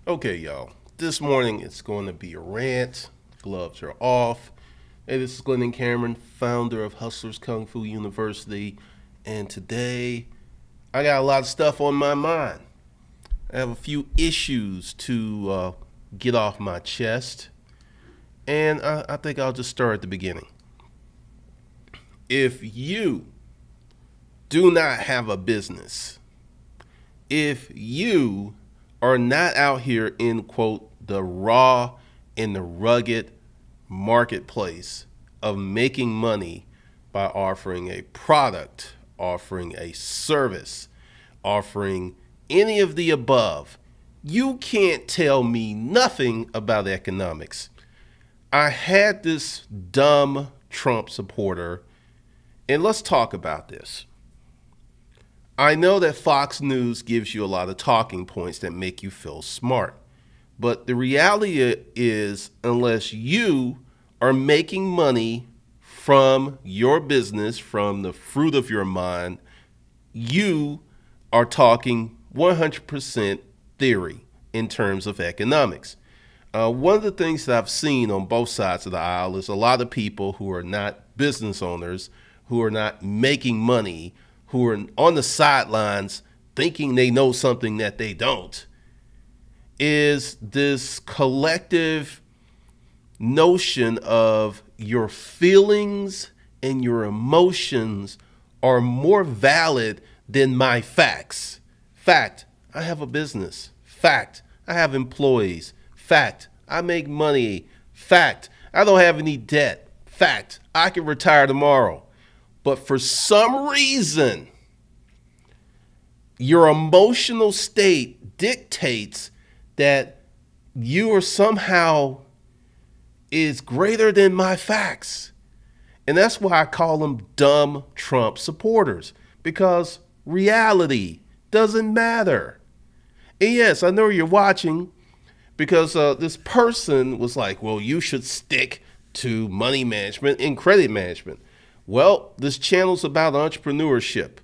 Okay, y'all. This morning it's going to be a rant. Gloves are off. Hey, this is Glennon Cameron, founder of Hustlers Kung Fu University. And today I got a lot of stuff on my mind. I have a few issues to get off my chest. And I think I'll just start at the beginning. If you do not have a business, if you are not out here in, quote, the raw and the rugged marketplace of making money by offering a product, offering a service, offering any of the above, you can't tell me nothing about economics. I had this dumb Trump supporter, and let's talk about this. I know that Fox News gives you a lot of talking points that make you feel smart. But the reality is, unless you are making money from your business, from the fruit of your mind, you are talking 100% theory in terms of economics. One of the things that I've seen on both sides of the aisle is a lot of people who are not business owners, who are not making money, who are on the sidelines thinking they know something that they don't, is this collective notion of your feelings and your emotions are more valid than my facts. Fact, I have a business. Fact, I have employees. Fact, I make money. Fact, I don't have any debt. Fact, I can retire tomorrow. But for some reason, your emotional state dictates that you are somehow is greater than my facts. And that's why I call them dumb Trump supporters, because reality doesn't matter. And yes, I know you're watching because this person was like, well, you should stick to money management and credit management. Well, this channel's about entrepreneurship.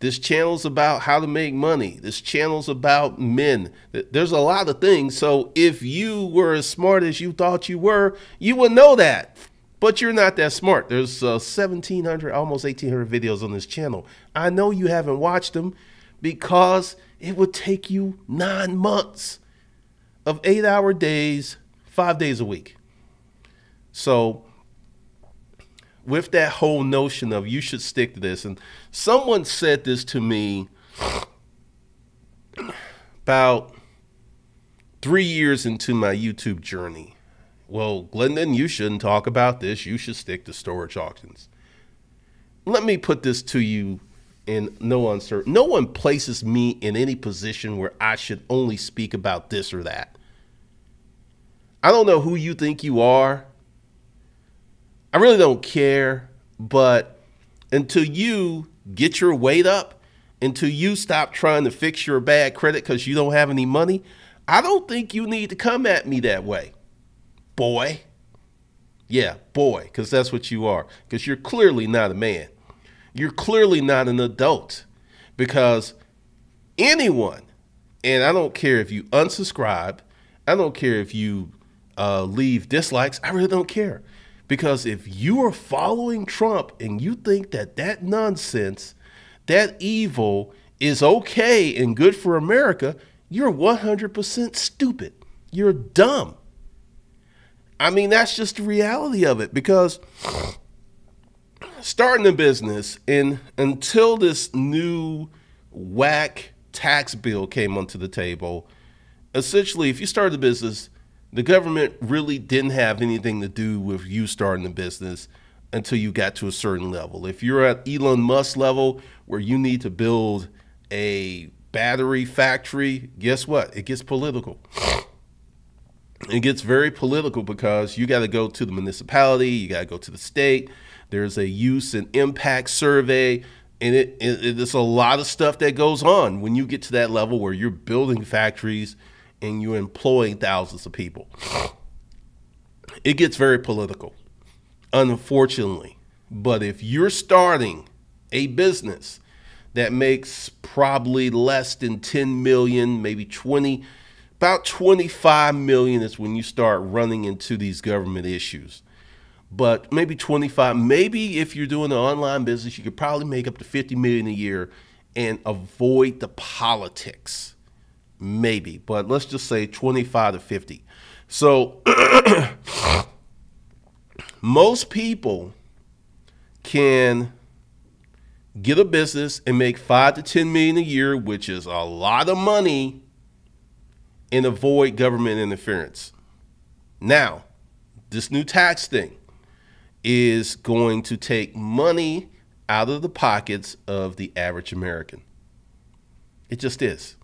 This channel's about how to make money. This channel's about men. There's a lot of things. So if you were as smart as you thought you were, you would know that. But you're not that smart. There's 1,700, almost 1,800 videos on this channel. I know you haven't watched them because it would take you 9 months of 8-hour days, 5 days a week. So with that whole notion of you should stick to this, and someone said this to me about 3 years into my YouTube journey. Well, Glendon, you shouldn't talk about this. You should stick to storage auctions. Let me put this to you in no uncertain. No one places me in any position where I should only speak about this or that. I don't know who you think you are. I really don't care, but until you get your weight up, until you stop trying to fix your bad credit because you don't have any money, I don't think you need to come at me that way, boy. Yeah, boy, because that's what you are, because you're clearly not a man. You're clearly not an adult, because anyone, and I don't care if you unsubscribe, I don't care if you leave dislikes, I really don't care. Because if you are following Trump and you think that that nonsense, that evil is okay and good for America, you're 100% stupid. You're dumb. I mean, that's just the reality of it, because starting a business, and until this new whack tax bill came onto the table, essentially, if you started a business, the government really didn't have anything to do with you starting a business until you got to a certain level. If you're at Elon Musk level where you need to build a battery factory, guess what? It gets political. It gets very political because you got to go to the municipality, you got to go to the state. There's a use and impact survey, and it's a lot of stuff that goes on when you get to that level where you're building factories and you're employing thousands of people. It gets very political, unfortunately. But if you're starting a business that makes probably less than 10 million, maybe 20 About 25 million is when you start running into these government issues. But maybe 25, maybe if you're doing an online business, you could probably make up to 50 million a year and avoid the politics. Maybe, but let's just say 25 to 50. So most people can get a business and make 5 to 10 million a year, which is a lot of money, and avoid government interference. Now, this new tax thing is going to take money out of the pockets of the average American. It just is.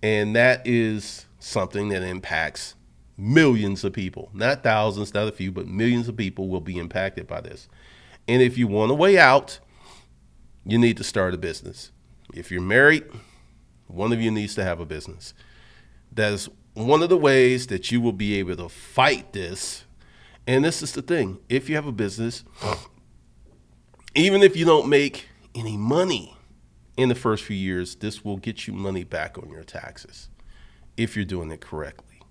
And that is something that impacts millions of people, not thousands, not a few, but millions of people will be impacted by this. And if you want a way out, you need to start a business. If you're married, one of you needs to have a business. That is one of the ways that you will be able to fight this. And this is the thing. If you have a business, even if you don't make any money in the first few years, this will get you money back on your taxes if you're doing it correctly.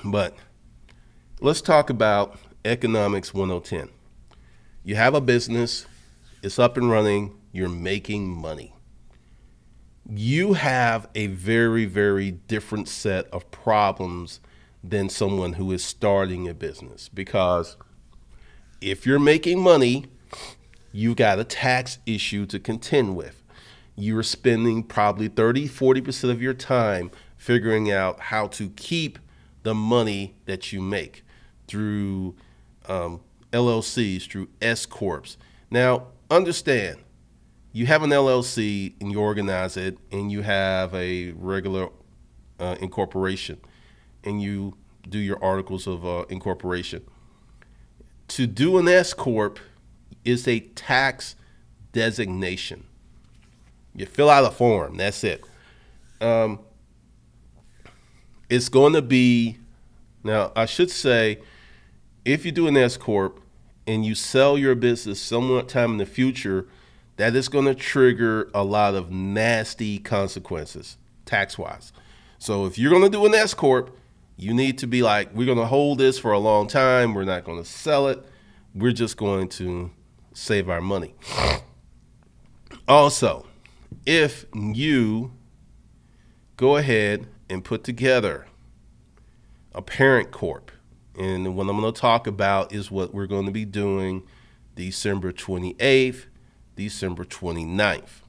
But let's talk about Economics 1010. You have a business, it's up and running, you're making money. You have a very, very different set of problems than someone who is starting a business, because if you're making money, you got a tax issue to contend with. You're spending probably 30-40% of your time figuring out how to keep the money that you make through LLCs, through S Corps. Now, understand, you have an LLC and you organize it, and you have a regular incorporation, and you do your articles of incorporation. To do an S Corp is a tax designation. You fill out a form, that's it. It's going to be, now I should say, if you do an S Corp and you sell your business sometime in the future, that is going to trigger a lot of nasty consequences tax-wise. So if you're going to do an S Corp, you need to be like, we're going to hold this for a long time. We're not going to sell it. We're just going to save our money. Also, if you go ahead and put together a parent corp, and what I'm going to talk about is what we're going to be doing December 28th, December 29th.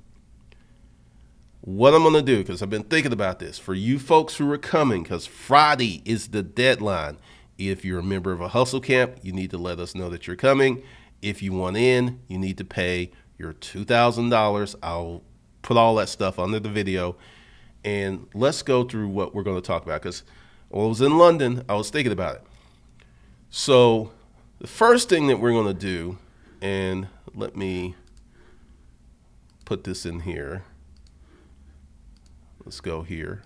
What I'm going to do, because I've been thinking about this, for you folks who are coming, because Friday is the deadline. If you're a member of a hustle camp, you need to let us know that you're coming. If you want in, you need to pay your $2,000. I'll put all that stuff under the video. And let's go through what we're going to talk about, because when I was in London, I was thinking about it. So the first thing that we're going to do, and let me put this in here. Let's go here,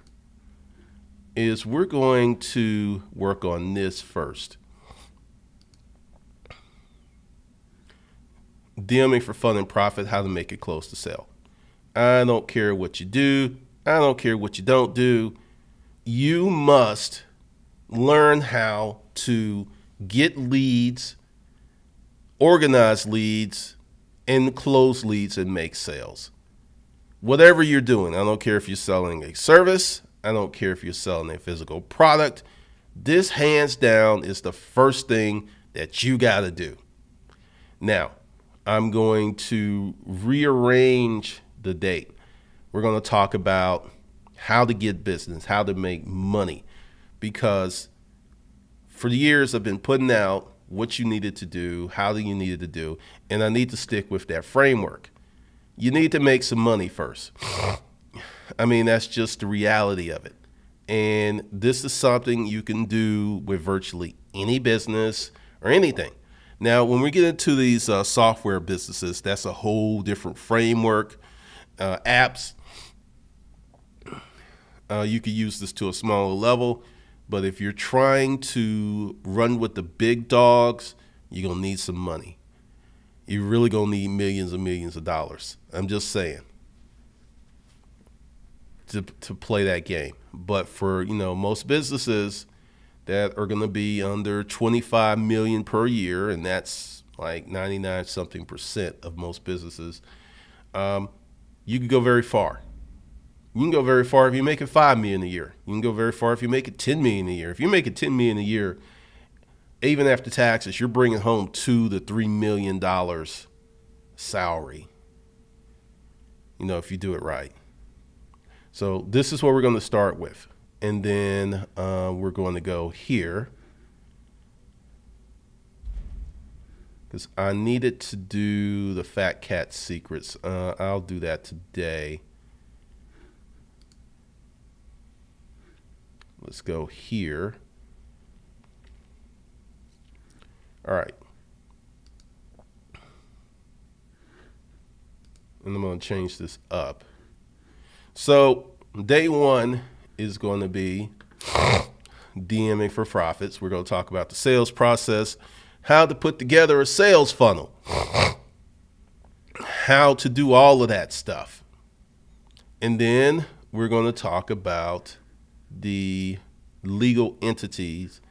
is we're going to work on this first. DMing for fun and profit, how to make it close to sale. I don't care what you do. I don't care what you don't do. You must learn how to get leads, organize leads, and close leads and make sales. Whatever you're doing, I don't care if you're selling a service, I don't care if you're selling a physical product, this hands down is the first thing that you got to do. Now, I'm going to rearrange the date. We're going to talk about how to get business, how to make money, because for years I've been putting out what you needed to do, how you needed to do, and I need to stick with that framework. You need to make some money first. I mean, that's just the reality of it. And this is something you can do with virtually any business or anything. Now, when we get into these software businesses, that's a whole different framework. Apps, you could use this to a smaller level. But if you're trying to run with the big dogs, you're going to need some money. You're really going to need millions and millions of dollars. I'm just saying. to play that game. But for, most businesses that are going to be under 25 million per year, and that's like 99 something percent of most businesses, you can go very far. You can go very far if you make it 5 million a year. You can go very far if you make it 10 million a year. If you make it 10 million a year, even after taxes, you're bringing home $2 to $3 million salary. If you do it right. So this is what we're going to start with. And then we're going to go here, because I needed to do the fat cat secrets. I'll do that today. Let's go here. All right. And I'm going to change this up. So day one is going to be DMing for profits. We're going to talk about the sales process, how to put together a sales funnel, how to do all of that stuff. And then we're going to talk about the legal entities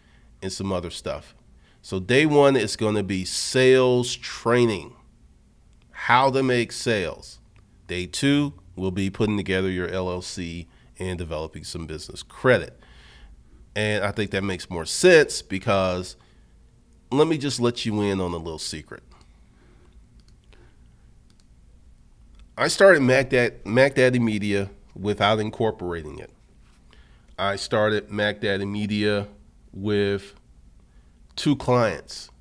and some other stuff. So day one is going to be sales training, how to make sales. Day two will be putting together your LLC and developing some business credit. And I think that makes more sense because let me just let you in on a little secret. I started Mac Daddy Media without incorporating it. I started Mac Daddy Media with 2 clients.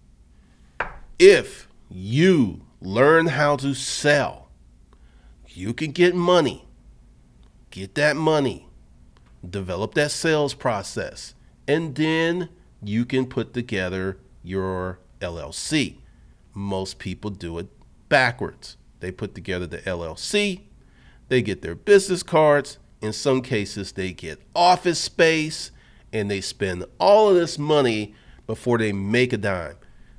If you learn how to sell, you can get money. Get that money. Develop that sales process. And then you can put together your LLC. Most people do it backwards. They put together the LLC. They get their business cards. In some cases, they get office space. And they spend all of this money before they make a dime.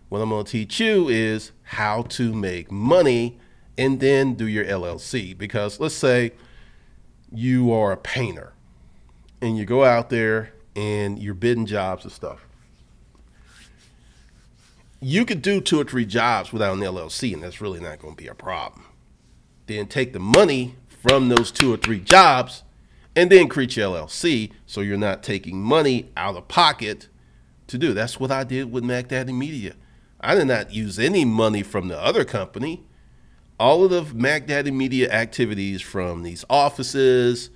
What I'm going to teach you is how to make money and then do your LLC. Because let's say you are a painter and you go out there and you're bidding jobs and stuff. You could do 2 or 3 jobs without an LLC, and that's really not going to be a problem. Then take the money from those 2 or 3 jobs and then create your LLC so you're not taking money out of pocket to do. That's what I did with Mac Daddy Media. I did not use any money from the other company. All of the Mac Daddy Media activities, from these offices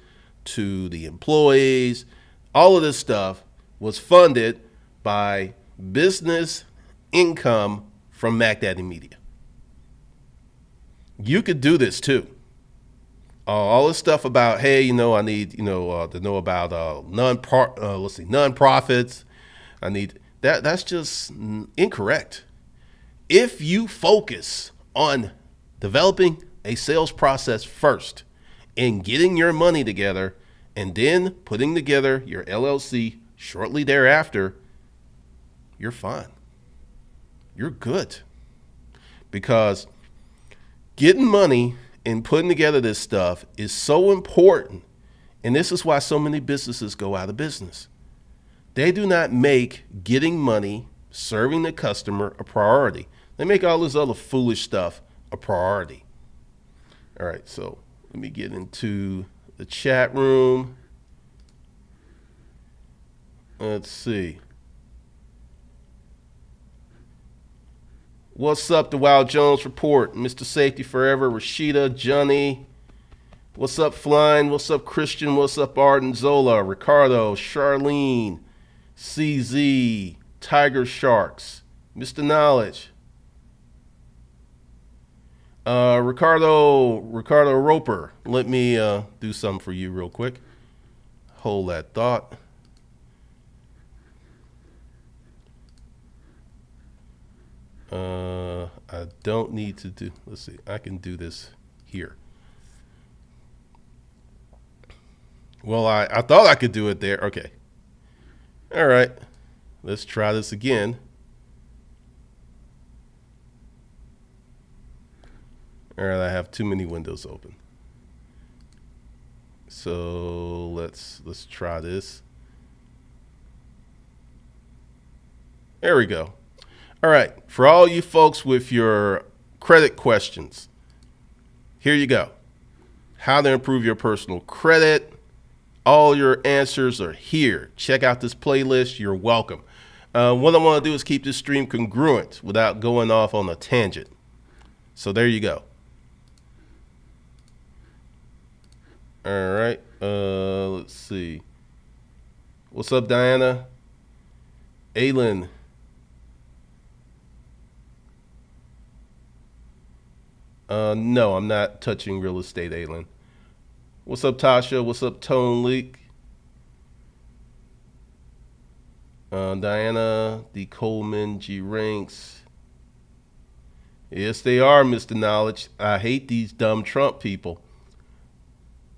to the employees, all of this stuff was funded by business income from Mac Daddy Media. You could do this too. All this stuff about, hey, I need, to know about nonprofits. I need that. That's just incorrect. If you focus on developing a sales process first and getting your money together and then putting together your LLC shortly thereafter, you're fine. You're good. Because getting money and putting together this stuff is so important. And this is why so many businesses go out of business. They do not make getting money, serving the customer a priority. They make all this other foolish stuff a priority. All right, so let me get into the chat room. Let's see. What's up, the Wild Jones Report? Mr. Safety Forever, Rashida, Johnny. What's up, Flying? What's up, Christian? What's up, Arden, Zola, Ricardo, Charlene, CZ, Tiger Sharks, Mr. Knowledge. Ricardo Roper, let me do something for you real quick. Hold that thought. I don't need to do, let's see, I can do this here. Well, I thought I could do it there. Okay. All right. Let's try this again. All right, I have too many windows open. So let's try this. There we go. All right. For all you folks with your credit questions, here you go. How to improve your personal credit. All your answers are here. Check out this playlist. You're welcome. What I want to do is keep this stream congruent without going off on a tangent. So there you go. All right. Let's see. What's up, Diana? Aylin. No, I'm not touching real estate, Aylin. What's up, Tasha? What's up, Tone Leak? Diana, D. Coleman, G. Ranks. Yes, they are, Mr. Knowledge. I hate these dumb Trump people.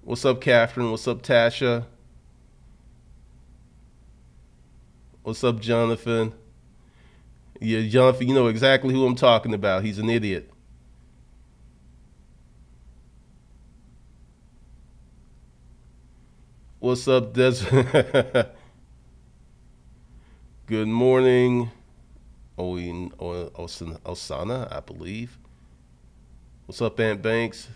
What's up, Catherine? What's up, Tasha? What's up, Jonathan? Yeah, Jonathan, you know exactly who I'm talking about. He's an idiot. What's up, Des? Good morning. Osana, I believe. What's up, Aunt Banks?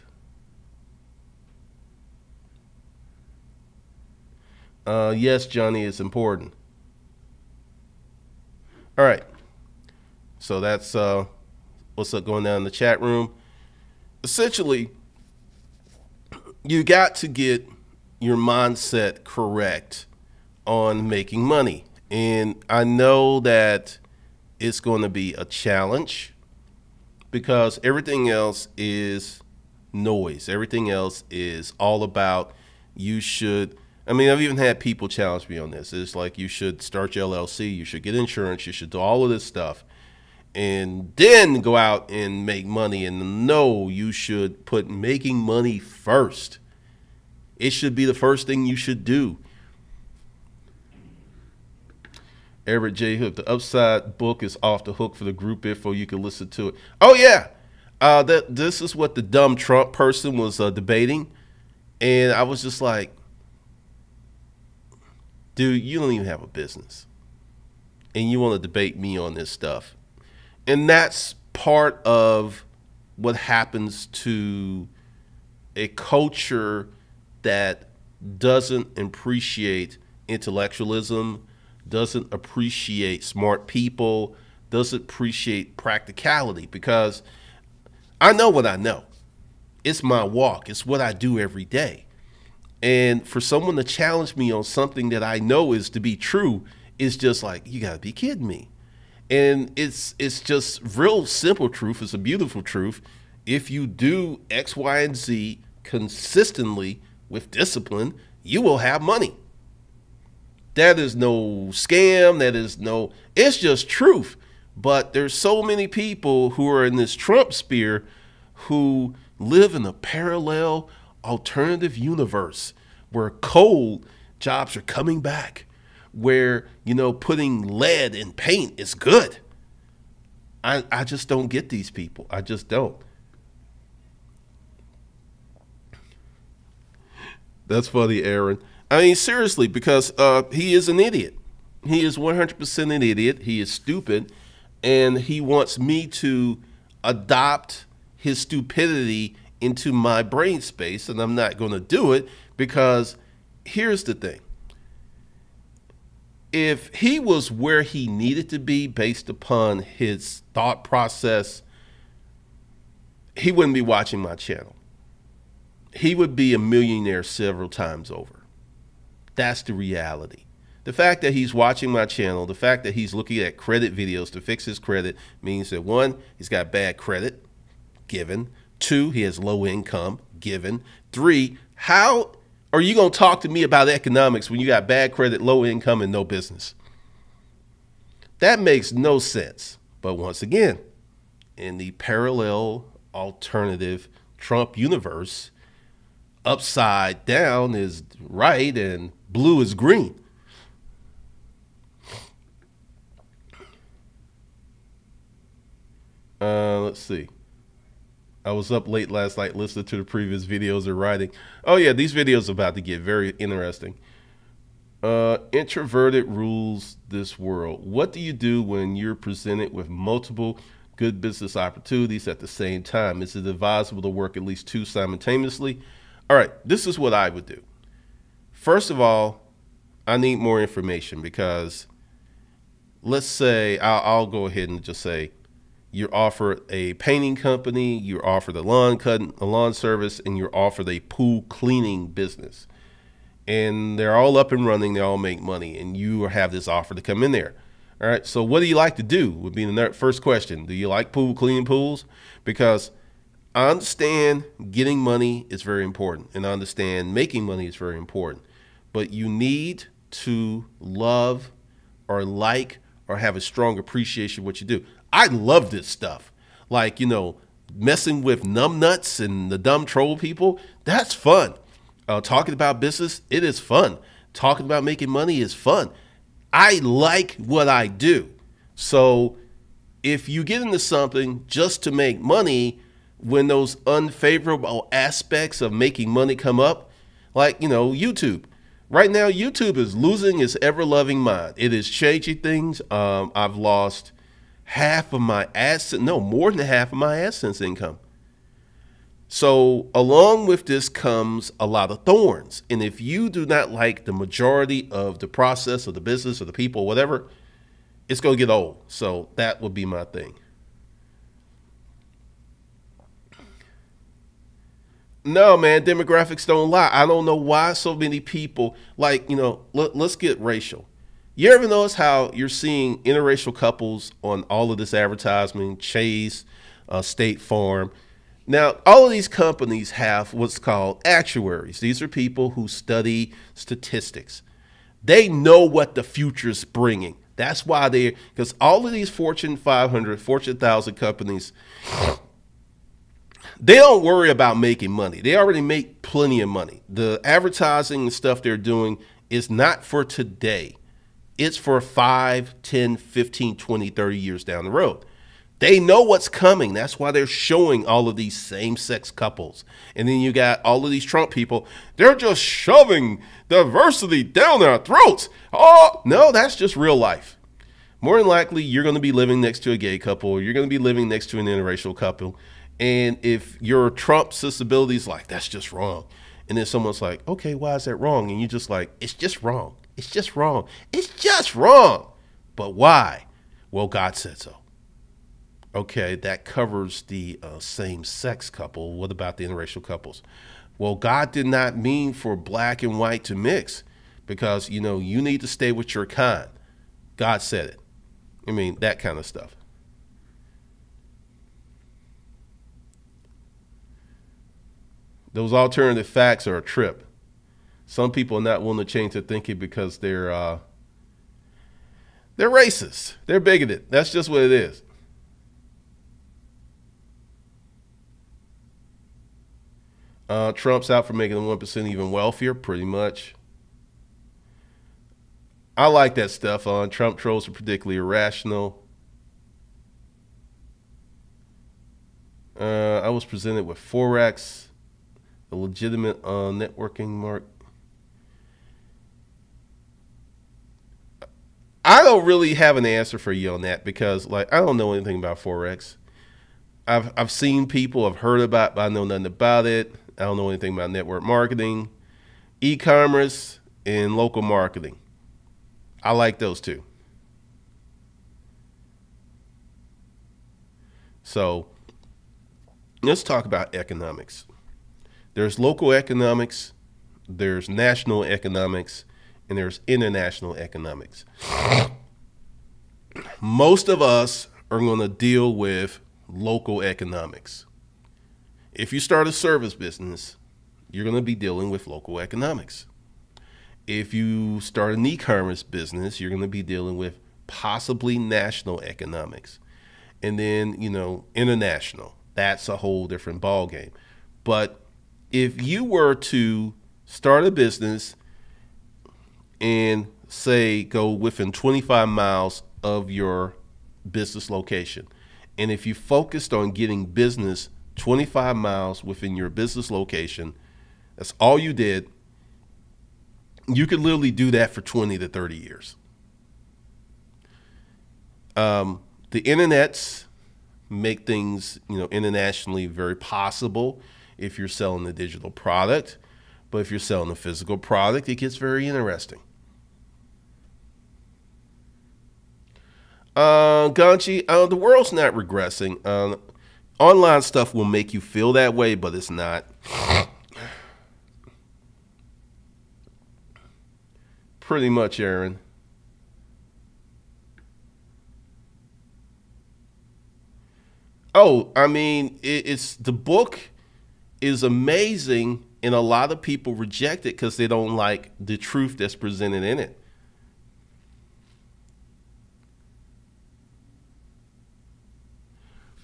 Yes, Johnny, it's important. All right. So that's what's up going down in the chat room. Essentially, you got to get your mindset correct on making money. And I know that it's going to be a challenge because everything else is noise. Everything else is all about you should. I mean, I've even had people challenge me on this. It's like you should start your LLC, you should get insurance, you should do all of this stuff, and then go out and make money. And no, you should put making money first. It should be the first thing you should do. Everett J. Hook, the Upside book is off the hook for the group info. You can listen to it. Oh, yeah. This is what the dumb Trump person was debating. And I was just like, dude, you don't even have a business. And you want to debate me on this stuff. And that's part of what happens to a culture that doesn't appreciate intellectualism, doesn't appreciate smart people, doesn't appreciate practicality, because I know what I know. It's my walk. It's what I do every day. And for someone to challenge me on something that I know is to be true is just like, you got to be kidding me. And it's just real simple truth. It's a beautiful truth. If you do X, Y, and Z consistently with discipline, you will have money. That is no scam. It's just truth. But there's so many people who are in this Trump sphere who live in a parallel alternative universe where coal jobs are coming back, where, putting lead in paint is good. I just don't get these people. I just don't. That's funny, Aaron. I mean, seriously, because he is an idiot. He is 100% an idiot. He is stupid. And he wants me to adopt his stupidity into my brain space. And I'm not going to do it because here's the thing. If he was where he needed to be based upon his thought process, he wouldn't be watching my channel. He would be a millionaire several times over. That's the reality. The fact that he's watching my channel, the fact that he's looking at credit videos to fix his credit means that 1, he's got bad credit, given. 2, he has low income, given. 3, how are you going to talk to me about economics when you got bad credit, low income, and no business? That makes no sense. But once again, in the parallel alternative Trump universe, upside down is right and blue is green. Let's see. I was up late last night listening to the previous videos they're writing. Oh yeah, these videos are about to get very interesting. Introverted rules this world. What do you do when you're presented with multiple good business opportunities at the same time? Is it advisable to work at least two simultaneously? All right, this is what I would do. First of all, I need more information because let's say I'll go ahead and just say you're offered a painting company, you're offered a lawn service, and you're offered a pool cleaning business. And they're all up and running, they all make money, and you have this offer to come in there. All right, so what do you like to do would be the first question. Do you like cleaning pools? Because I understand getting money is very important, and I understand making money is very important, but you need to love or like or have a strong appreciation of what you do. I love this stuff. Like, messing with numbnuts and the dumb troll people, that's fun. Talking about business, it is fun. Talking about making money is fun. I like what I do. So if you get into something just to make money, when those unfavorable aspects of making money come up, like, YouTube. Right now, YouTube is losing its ever-loving mind. It is changing things. I've lost half of my AdSense, no, more than half of my AdSense income. So along with this comes a lot of thorns. And if you do not like the majority of the process of the business or the people, whatever, it's going to get old. So that would be my thing. No, man, demographics don't lie. I don't know why so many people, like, let's get racial. You ever notice how you're seeing interracial couples on all of this advertising, Chase, State Farm? Now, all of these companies have what's called actuaries. These are people who study statistics. They know what the future is bringing. That's why because all of these Fortune 500, Fortune 1000 companies, they don't worry about making money. They already make plenty of money. The advertising and stuff they're doing is not for today. It's for 5, 10, 15, 20, 30 years down the road. They know what's coming. That's why they're showing all of these same-sex couples. And then you got all of these Trump people. They're just shoving diversity down our throats. Oh, no, that's just real life. More than likely, you're going to be living next to a gay couple. Or you're going to be living next to an interracial couple. And if your Trump sensibility is like, that's just wrong. And then someone's like, okay, why is that wrong? And you're just like, it's just wrong. It's just wrong. It's just wrong. But why? Well, God said so. Okay, that covers the same-sex couple. What about the interracial couples? Well, God did not mean for black and white to mix because, you need to stay with your kind. God said it. I mean, that kind of stuff. Those alternative facts are a trip. Some people are not willing to change their thinking because they're racist. They're bigoted. That's just what it is. Trump's out for making the 1% even wealthier, pretty much. I like that stuff. Trump trolls are particularly irrational. I was presented with Forex, a legitimate networking mark. I don't really have an answer for you on that because, I don't know anything about Forex. I've seen people, I've heard about it, but I know nothing about it. I don't know anything about network marketing, e-commerce, and local marketing. I like those two. So let's talk about economics. There's local economics, there's national economics, and there's international economics. Most of us are going to deal with local economics. If you start a service business, you're going to be dealing with local economics. If you start an e-commerce business, you're going to be dealing with possibly national economics. And then, international. That's a whole different ballgame. But if you were to start a business and say go within 25 miles of your business location, and if you focused on getting business 25 miles within your business location. That's all you did. You could literally do that for 20 to 30 years. The internets make things, internationally very possible if you're selling a digital product. But if you're selling a physical product, it gets very interesting. Ganchi, the world's not regressing. Online stuff will make you feel that way, but it's not. Pretty much, Aaron. Oh, I mean, it's the book is amazing, and a lot of people reject it because they don't like the truth that's presented in it.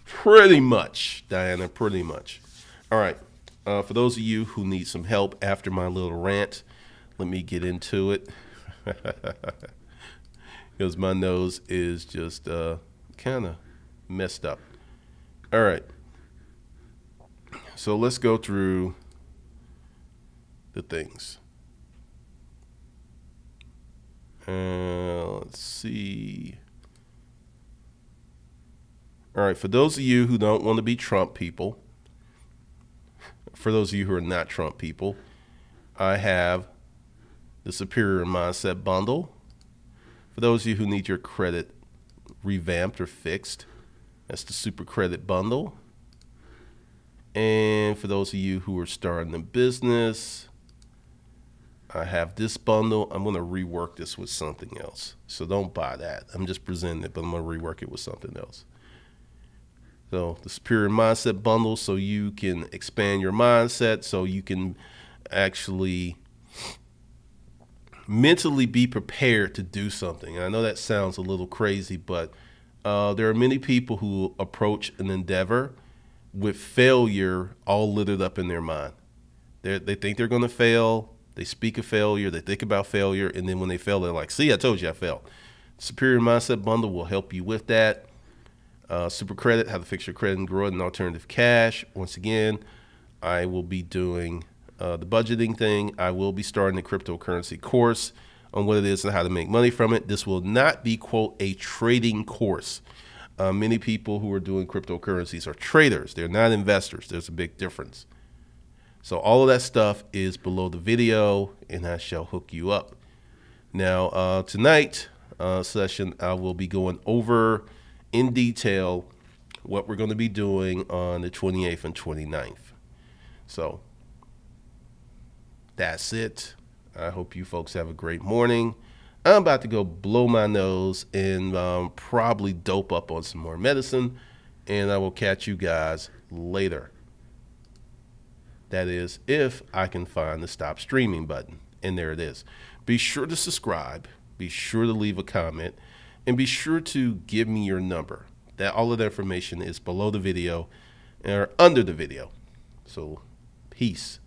Pretty much, Diana, pretty much. All right. For those of you who need some help after my little rant, let me get into it. Because my nose is just kind of messed up. All right. So let's go through the things. Let's see. All right. For those of you who don't want to be Trump people, for those of you who are not Trump people, I have the Superior Mindset Bundle. For those of you who need your credit revamped or fixed, that's the Super Credit Bundle. And for those of you who are starting a business, I have this bundle. I'm going to rework this with something else. So don't buy that. I'm just presenting it, but I'm going to rework it with something else. So the Superior Mindset Bundle, so you can expand your mindset, so you can actually mentally be prepared to do something. And I know that sounds a little crazy, but there are many people who approach an endeavor with failure all littered up in their mind. They think they're going to fail. They speak of failure. They think about failure. And then when they fail, they're like, see, I told you I failed. Superior Mindset Bundle will help you with that. Super Credit, how to fix your credit and grow it in alternative cash. Once again, I will be doing the budgeting thing. I will be starting a cryptocurrency course on what it is and how to make money from it. This will not be, quote, a trading course. Many people who are doing cryptocurrencies are traders. They're not investors. There's a big difference. So all of that stuff is below the video, and I shall hook you up. Now, tonight session, I will be going over in detail what we're going to be doing on the 28th and 29th. So that's it. I hope you folks have a great morning. I'm about to go blow my nose and probably dope up on some more medicine, and I will catch you guys later. That is, if I can find the stop streaming button, and there it is. Be sure to subscribe, be sure to leave a comment, and be sure to give me your number. That all of the information is below the video or under the video. So peace.